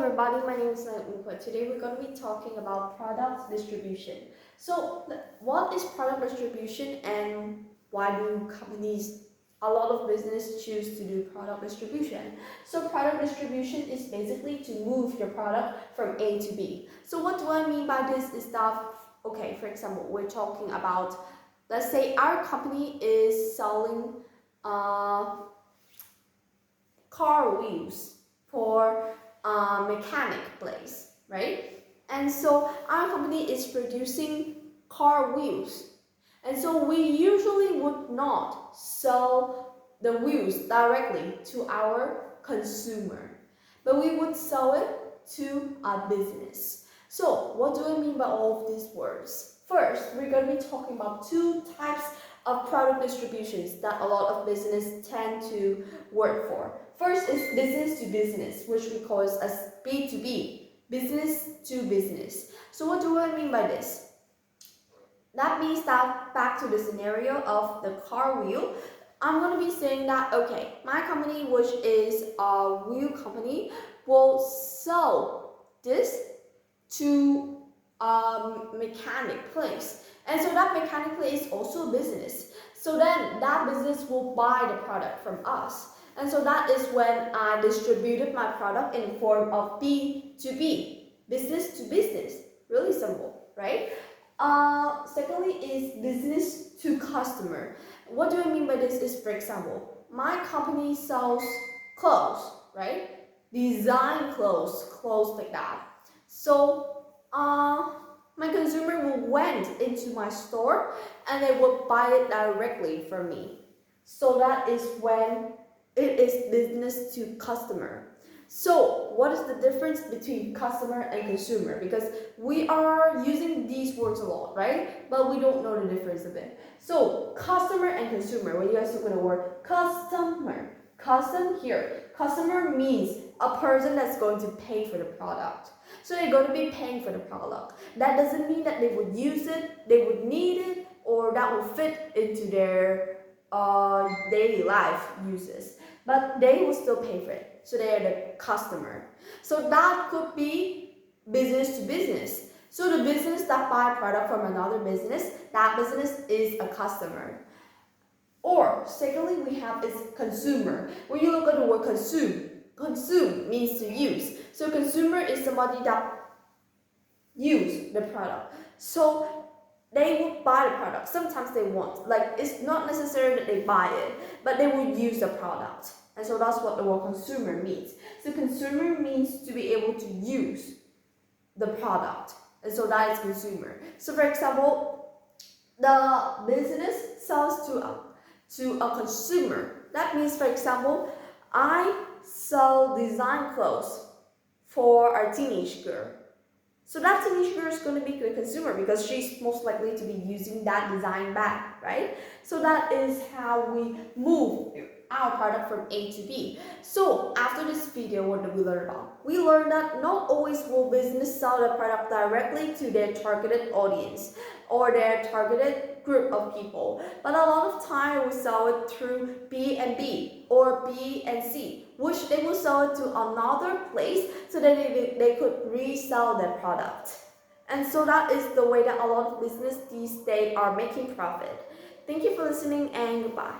everybody, my name is Naomi. Today we're going to be talking about product distribution. So what is product distribution and why do a lot of business choose to do product distribution? So product distribution is basically to move your product from A to B. So what do I mean by this is that, okay, for example, we're talking about, let's say our company is selling car wheels for mechanic place, right? And so our company is producing car wheels. And so we usually would not sell the wheels directly to our consumer, but we would sell it to a business. So what do I mean by all of these words? First, we're going to be talking about two types of product distributions that a lot of business tend to work for. First is business to business, which we call as B2B, business to business. So what do I mean by this? That means that back to the scenario of the car wheel, I'm going to be saying that, okay, my company, which is a wheel company, will sell this to a mechanic place. And so that mechanic place is also a business. So then that business will buy the product from us. And so that is when I distributed my product in the form of B2B, business to business. Really simple, right? Secondly is business to customer. What do I mean by this is, for example, my company sells clothes, right? Design clothes like that. So my consumer will went into my store and they will buy it directly from me. So that is when it is business to customer. So what is the difference between customer and consumer? Because we are using these words a lot, right? But we don't know the difference of it. So customer and consumer, when you guys look at the word customer, customer means a person that's going to pay for the product. So they're going to be paying for the product. That doesn't mean that they would use it, they would need it, or that will fit into their daily life uses. But they will still pay for it. So they are the customer. So that could be business to business. So the business that buy a product from another business, that business is a customer. Or secondly, we have is consumer. When you look at the word consume means to use. So consumer is somebody that use the product. So they will buy the product. Sometimes they won't. Like, it's not necessary that they buy it, but they will use the product. And so that's what the word consumer means. So consumer means to be able to use the product. And so that is consumer. So for example, the business sells to a consumer. That means, for example, I sell design clothes for a teenage girl. So that teenage girl is going to be a consumer because she's most likely to be using that design bag, right? So that is how we move our product from A to B. So after this video, what did we learn about? We learned that not always will business sell the product directly to their targeted audience or their targeted group of people, but a lot of time we sell it through B and B or B and C, which they will sell it to another place so that they could resell their product. And so that is the way that a lot of business these days are making profit. Thank you for listening and goodbye.